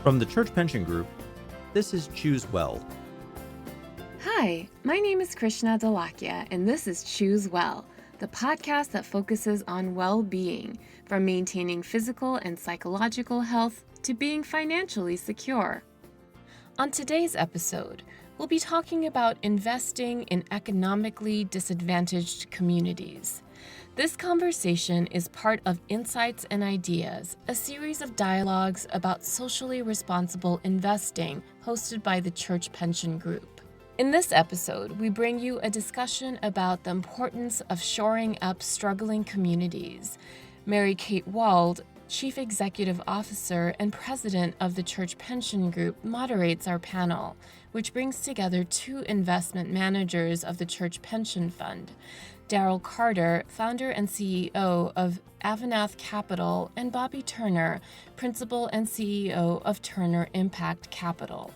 From the Church Pension Group, this is Choose Well. Hi, my name is Krishna Dalakia, and this is Choose Well, the podcast that focuses on well-being, from maintaining physical and psychological health to being financially secure. On today's episode, we'll be talking about investing in economically disadvantaged communities. This conversation is part of Insights and Ideas, a series of dialogues about socially responsible investing hosted by the Church Pension Group. In this episode, we bring you a discussion about the importance of shoring up struggling communities. Mary Kate Wald, Chief Executive Officer and President of the Church Pension Group, moderates our panel, which brings together two investment managers of the Church Pension Fund, Daryl Carter, founder and CEO of Avanath Capital, and Bobby Turner, principal and CEO of Turner Impact Capital.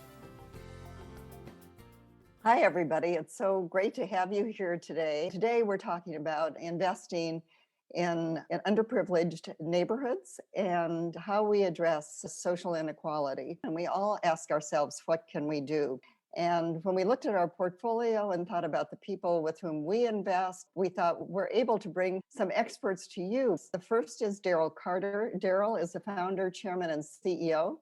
Hi, everybody. It's so great to have you here today. Today, we're talking about investing in underprivileged neighborhoods and how we address social inequality. And we all ask ourselves, what can we do? And when we looked at our portfolio and thought about the people with whom we invest, we thought we're able to bring some experts to you. The first is Daryl Carter. Daryl is the founder, chairman, and CEO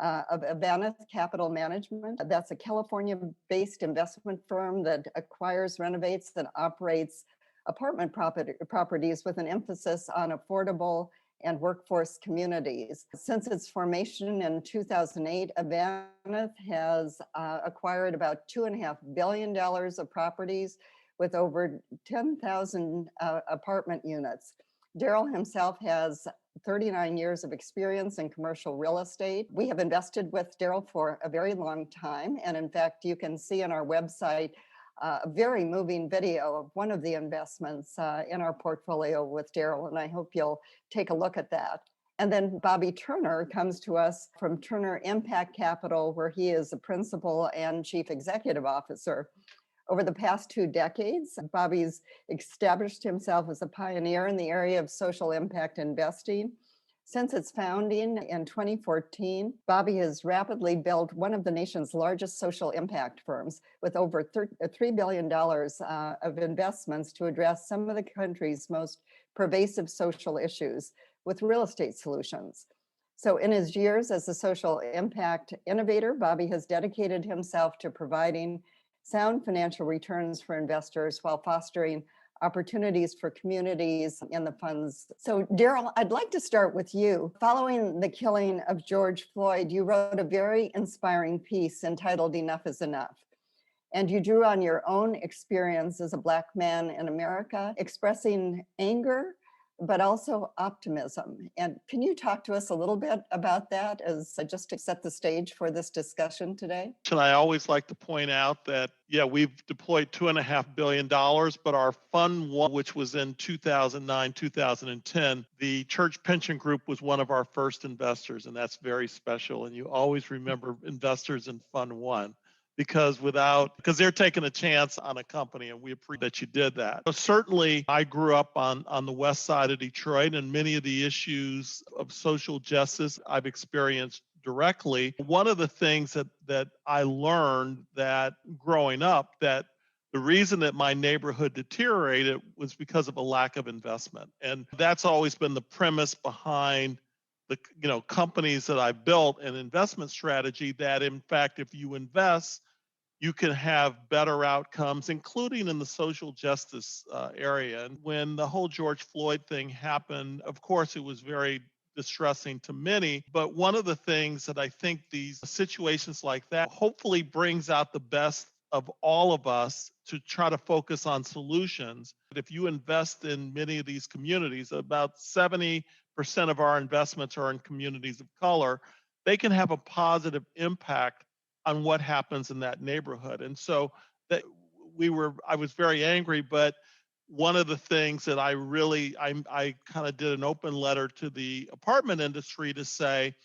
of Avanath Capital Management. That's a California-based investment firm that acquires, renovates, and operates apartment properties with an emphasis on affordable and workforce communities. Since its formation in 2008, Avanath has acquired about $2.5 billion of properties with over 10,000 apartment units. Daryl himself has 39 years of experience in commercial real estate. We have invested with Daryl for a very long time. And in fact, you can see on our website a very moving video of one of the investments in our portfolio with Daryl. And I hope you'll take a look at that. And then Bobby Turner comes to us from Turner Impact Capital, where he is a principal and chief executive officer. Over the past 2 decades, Bobby's established himself as a pioneer in the area of social impact investing. Since its founding in 2014, Bobby has rapidly built one of the nation's largest social impact firms with over $3 billion of investments to address some of the country's most pervasive social issues with real estate solutions. So in his years as a social impact innovator, Bobby has dedicated himself to providing sound financial returns for investors while fostering opportunities for communities in the funds. So Daryl, I'd like to start with you. Following the killing of George Floyd, you wrote a very inspiring piece entitled Enough is Enough. And you drew on your own experience as a Black man in America, expressing anger, but also optimism. And can you talk to us a little bit about that as just to set the stage for this discussion today? And I always like to point out that, we've deployed $2.5 billion, but our fund one, which was in 2009, 2010, the Church Pension Group was one of our first investors, and that's very special. And you always remember investors in fund one. Because they're taking a chance on a company, and we appreciate that you did that. So certainly, I grew up on the west side of Detroit, and many of the issues of social justice I've experienced directly. One of the things that I learned that growing up, that the reason that my neighborhood deteriorated was because of a lack of investment. And that's always been the premise behind the companies that I built, an investment strategy that, in fact, if you invest, you can have better outcomes, including in the social justice area. And when the whole George Floyd thing happened, of course, it was very distressing to many. But one of the things that I think these situations like that hopefully brings out the best of all of us to try to focus on solutions. If you invest in many of these communities, about 70% of our investments are in communities of color, they can have a positive impact on what happens in that neighborhood. And so I was very angry, but one of the things that I kind of did an open letter to the apartment industry to say,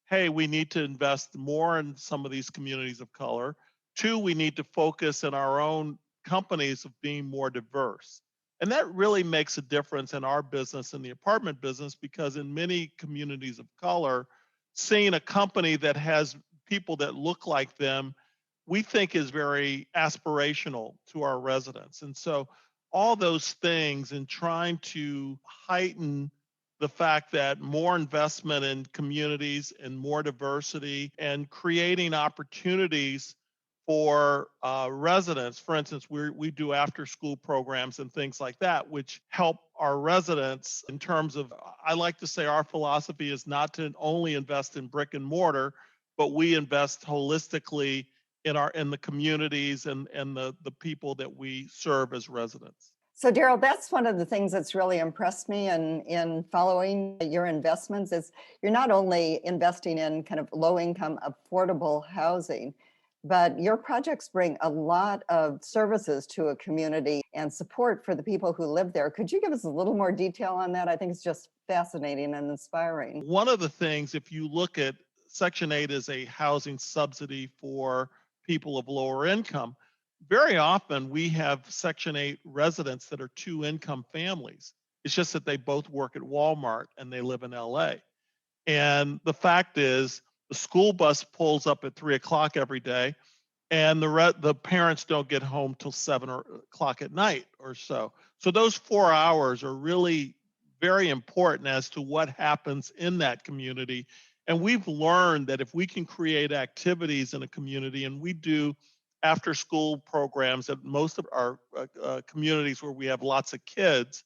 hey, we need to invest more in some of these communities of color. 2, we need to focus in our own companies of being more diverse. And that really makes a difference in our business, in the apartment business, because in many communities of color, seeing a company that has people that look like them, we think is very aspirational to our residents. And so all those things and trying to heighten the fact that more investment in communities and more diversity and creating opportunities for residents. For instance, we do after school programs and things like that, which help our residents in terms of, I like to say our philosophy is not to only invest in brick and mortar, but we invest holistically in the communities and the people that we serve as residents. So Daryl, that's one of the things that's really impressed me in following your investments is you're not only investing in kind of low income, affordable housing, but your projects bring a lot of services to a community and support for the people who live there. Could you give us a little more detail on that? I think it's just fascinating and inspiring. One of the things, if you look at Section 8 is a housing subsidy for people of lower income. Very often we have Section 8 residents that are two income families. It's just that they both work at Walmart and they live in LA. And the fact is, the school bus pulls up at 3 o'clock every day, and the parents don't get home till 7 o'clock at night or so. So those 4 hours are really very important as to what happens in that community. And we've learned that if we can create activities in a community, and we do after school programs at most of our communities where we have lots of kids,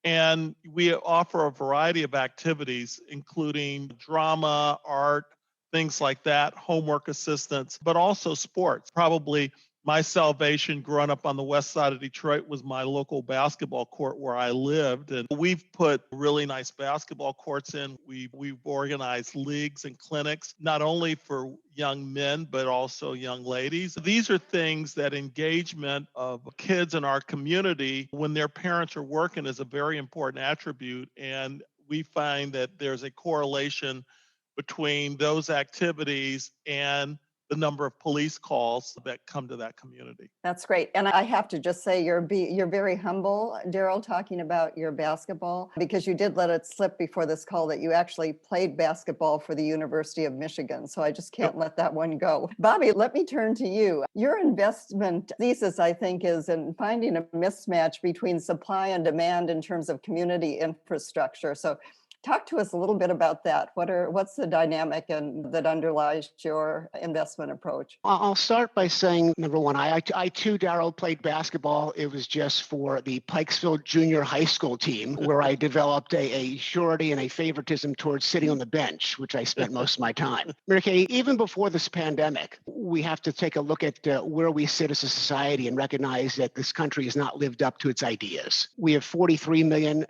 and we offer a variety of activities, including drama, art, things like that, homework assistance, but also sports. Probably my salvation growing up on the west side of Detroit was my local basketball court where I lived. And we've put really nice basketball courts in. We've organized leagues and clinics, not only for young men, but also young ladies. These are things that engagement of kids in our community when their parents are working is a very important attribute. And we find that there's a correlation between those activities and the number of police calls that come to that community. That's great. And I have to just say you're very humble, Daryl, talking about your basketball, because you did let it slip before this call that you actually played basketball for the University of Michigan. So I just can't let that one go. Bobby, let me turn to you. Your investment thesis, I think, is in finding a mismatch between supply and demand in terms of community infrastructure. So talk to us a little bit about that. What's the dynamic that underlies your investment approach? I'll start by saying, number one, I too, Daryl, played basketball. It was just for the Pikesville Junior High School team, where I developed a surety and a favoritism towards sitting on the bench, which I spent most of my time. Mary Kay, even before this pandemic, we have to take a look at where we sit as a society and recognize that this country has not lived up to its ideas. We have 43 million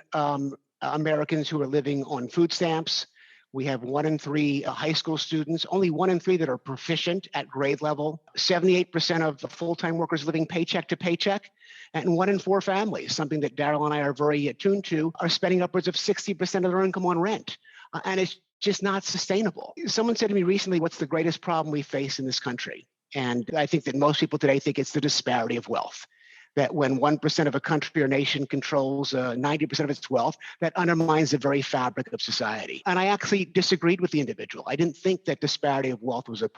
Americans who are living on food stamps. We have 1 in 3 high school students, only 1 in 3 that are proficient at grade level. 78% of the full-time workers living paycheck to paycheck, and 1 in 4 families, something that Daryl and I are very attuned to, are spending upwards of 60% of their income on rent. And it's just not sustainable. Someone said to me recently, what's the greatest problem we face in this country? And I think that most people today think it's the disparity of wealth. That when 1% of a country or nation controls 90% of its wealth, that undermines the very fabric of society. And I actually disagreed with the individual. I didn't think that disparity of wealth was the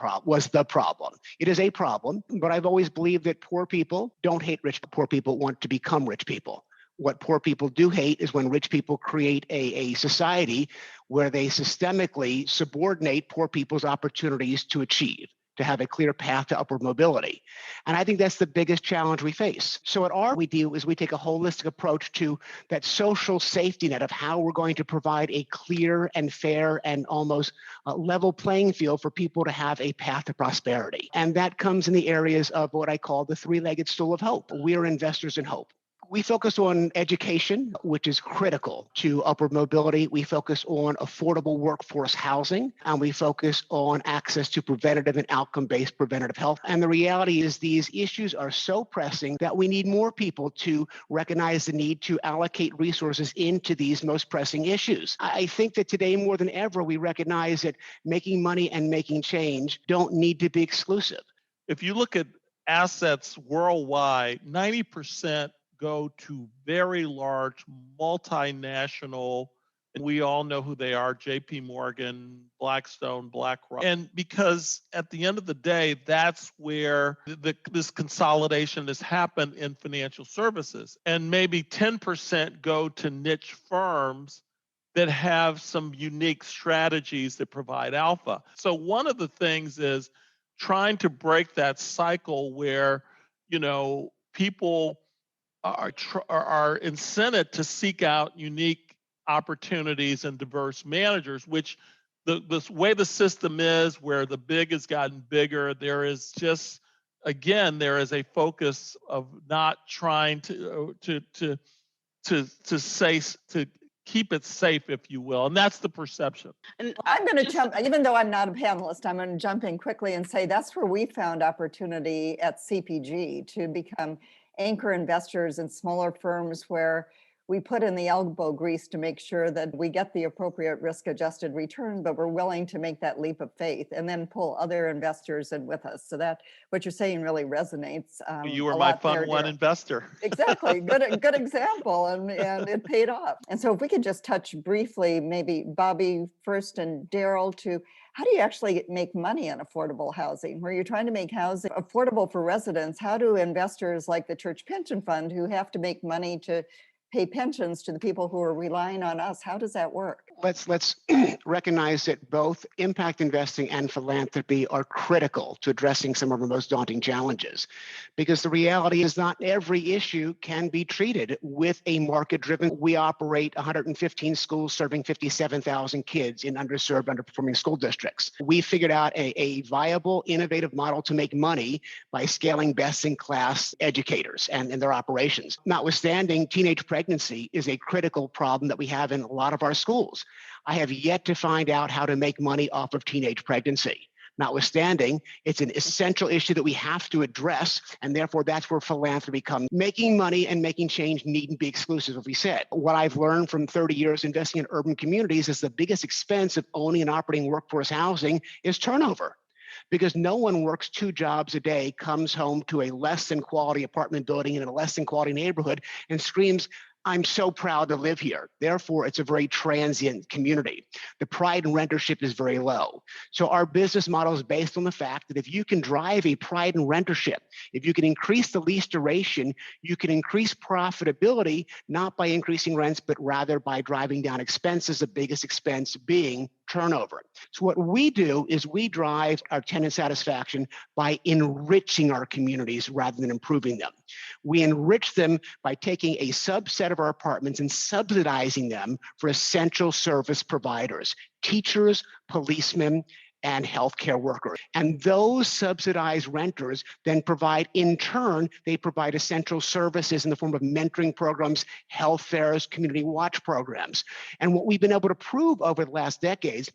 problem. It is a problem, but I've always believed that poor people don't hate rich. Poor people want to become rich people. What poor people do hate is when rich people create a society where they systemically subordinate poor people's opportunities to achieve, to have a clear path to upward mobility. And I think that's the biggest challenge we face. So what we do is we take a holistic approach to that social safety net of how we're going to provide a clear and fair and almost level playing field for people to have a path to prosperity. And that comes in the areas of what I call the 3-legged stool of hope. We are investors in hope. We focus on education, which is critical to upward mobility. We focus on affordable workforce housing, and we focus on access to preventative and outcome-based preventative health. And the reality is these issues are so pressing that we need more people to recognize the need to allocate resources into these most pressing issues. I think that today more than ever, we recognize that making money and making change don't need to be exclusive. If you look at assets worldwide, 90% go to very large multinational And we all know who they are: JP Morgan, Blackstone, BlackRock. And because at the end of the day, that's where this consolidation has happened in financial services. And maybe 10% go to niche firms that have some unique strategies that provide alpha. So one of the things is trying to break that cycle where, people are incented to seek out unique opportunities and diverse managers, which the way the system is, where the big has gotten bigger, there is just, again, there is a focus of not trying to keep it safe, if you will, and that's the perception. And I'm going to jump, even though I'm not a panelist, I'm going to jump in quickly and say that's where we found opportunity at CPG to become anchor investors in smaller firms where we put in the elbow grease to make sure that we get the appropriate risk-adjusted return, but we're willing to make that leap of faith and then pull other investors in with us. So that what you're saying really resonates. You were my fund one investor. Exactly, good example, and it paid off. And so if we could just touch briefly, maybe Bobby first and Daryl, to how do you actually make money on affordable housing? Where you're trying to make housing affordable for residents, how do investors like the Church Pension Fund, who have to make money to pay pensions to the people who are relying on us, how does that work? Let's recognize that both impact investing and philanthropy are critical to addressing some of our most daunting challenges, because the reality is not every issue can be treated with a market-driven. We operate 115 schools serving 57,000 kids in underserved, underperforming school districts. We figured out a viable, innovative model to make money by scaling best-in-class educators and their operations. Notwithstanding, teenage pregnancy is a critical problem that we have in a lot of our schools. I have yet to find out how to make money off of teenage pregnancy. Notwithstanding, it's an essential issue that we have to address, and therefore that's where philanthropy comes. Making money and making change needn't be exclusive, as we said. What I've learned from 30 years investing in urban communities is the biggest expense of owning and operating workforce housing is turnover. Because no one works 2 jobs a day, comes home to a less than quality apartment building in a less than quality neighborhood and screams, "I'm so proud to live here." Therefore, it's a very transient community. The pride in rentership is very low. So our business model is based on the fact that if you can drive a pride in rentership, if you can increase the lease duration, you can increase profitability, not by increasing rents, but rather by driving down expenses, the biggest expense being turnover. So what we do is we drive our tenant satisfaction by enriching our communities rather than improving them. We enrich them by taking a subset of our apartments and subsidizing them for essential service providers, teachers, policemen, and healthcare workers. And those subsidized renters then provide, in turn, they provide essential services in the form of mentoring programs, health fairs, community watch programs. And what we've been able to prove over the last decades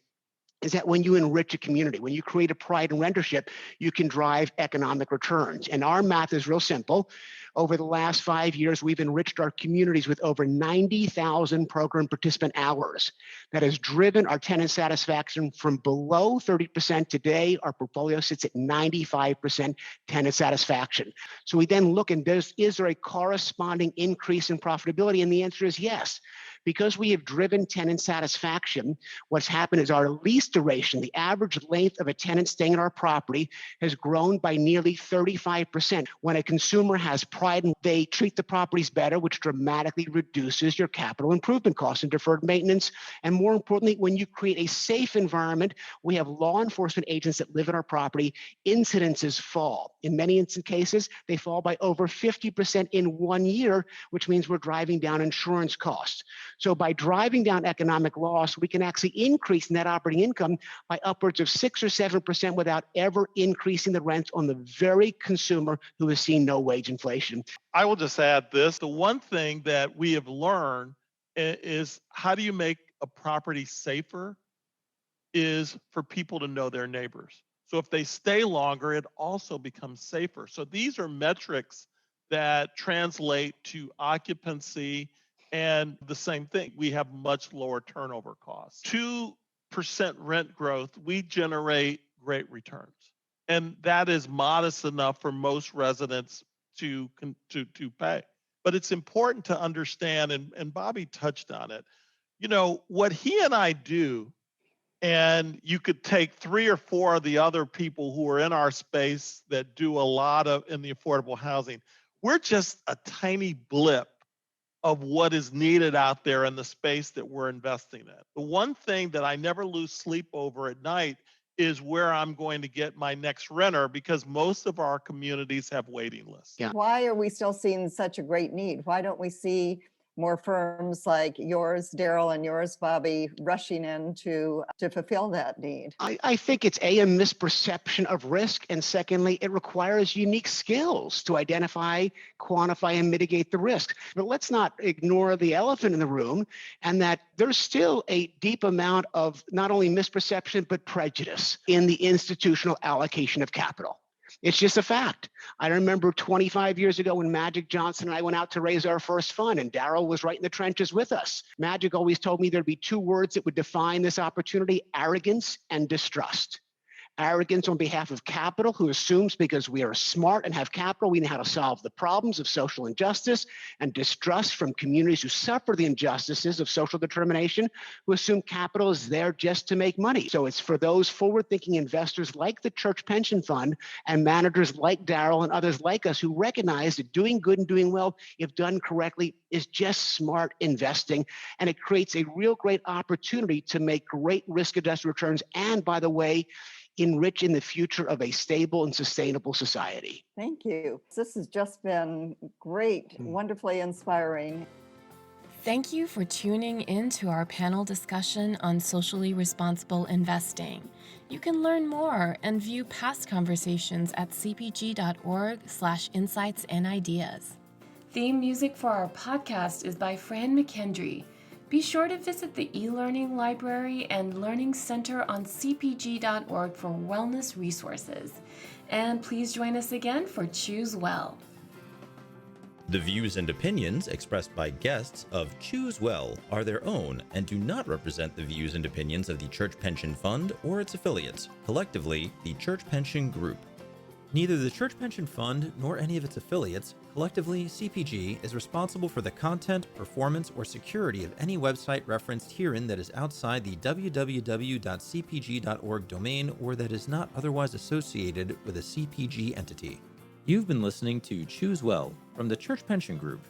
is that when you enrich a community, when you create a pride in rentership, you can drive economic returns. And our math is real simple. Over the last 5 years, we've enriched our communities with over 90,000 program participant hours. That has driven our tenant satisfaction from below 30% today. Our portfolio sits at 95% tenant satisfaction. So we then look and is there a corresponding increase in profitability? And the answer is yes. Because we have driven tenant satisfaction, what's happened is our lease duration, the average length of a tenant staying in our property, has grown by nearly 35%. When a consumer has pride, they treat the properties better, which dramatically reduces your capital improvement costs and deferred maintenance. And more importantly, when you create a safe environment, we have law enforcement agents that live in our property, incidences fall. In many instant cases, they fall by over 50% in 1 year, which means we're driving down insurance costs. So by driving down economic loss, we can actually increase net operating income by upwards of 6 or 7% without ever increasing the rent on the very consumer who has seen no wage inflation. I will just add this. The one thing that we have learned is how do you make a property safer is for people to know their neighbors. So if they stay longer, it also becomes safer. So these are metrics that translate to occupancy. And the same thing, we have much lower turnover costs. 2% rent growth, we generate great returns. And that is modest enough for most residents to pay. But it's important to understand, and Bobby touched on it, What he and I do, and you could take 3 or 4 of the other people who are in our space that do a lot of in the affordable housing. We're just a tiny blip of what is needed out there in the space that we're investing in. The one thing that I never lose sleep over at night is where I'm going to get my next renter, because most of our communities have waiting lists. Yeah. Why are we still seeing such a great need? Why don't we see more firms like yours, Daryl, and yours, Bobby, rushing in to fulfill that need? I think it's a misperception of risk. And secondly, it requires unique skills to identify, quantify, and mitigate the risk. But let's not ignore the elephant in the room, and that there's still a deep amount of not only misperception, but prejudice in the institutional allocation of capital. It's just a fact. I remember 25 years ago when Magic Johnson and I went out to raise our first fund, and Daryl was right in the trenches with us. Magic always told me there'd be 2 words that would define this opportunity: arrogance and distrust. Arrogance on behalf of capital, who assumes because we are smart and have capital, we know how to solve the problems of social injustice, and distrust from communities who suffer the injustices of social determination, who assume capital is there just to make money. So it's for those forward-thinking investors like the Church Pension Fund and managers like Daryl and others like us who recognize that doing good and doing well, if done correctly, is just smart investing. And it creates a real great opportunity to make great risk-adjusted returns. And by the way, enrich in the future of a stable and sustainable society. Thank you. This has just been great, wonderfully inspiring. Thank you for tuning in to our panel discussion on socially responsible investing. You can learn more and view past conversations at cpg.org/insights and ideas. Theme music for our podcast is by Fran McKendry. Be sure to visit the e-learning library and learning center on cpg.org for wellness resources. And please join us again for Choose Well. The views and opinions expressed by guests of Choose Well are their own and do not represent the views and opinions of the Church Pension Fund or its affiliates, collectively the Church Pension Group. Neither the Church Pension Fund nor any of its affiliates, collectively CPG, is responsible for the content, performance, or security of any website referenced herein that is outside the www.cpg.org domain or that is not otherwise associated with a CPG entity. You've been listening to Choose Well from the Church Pension Group.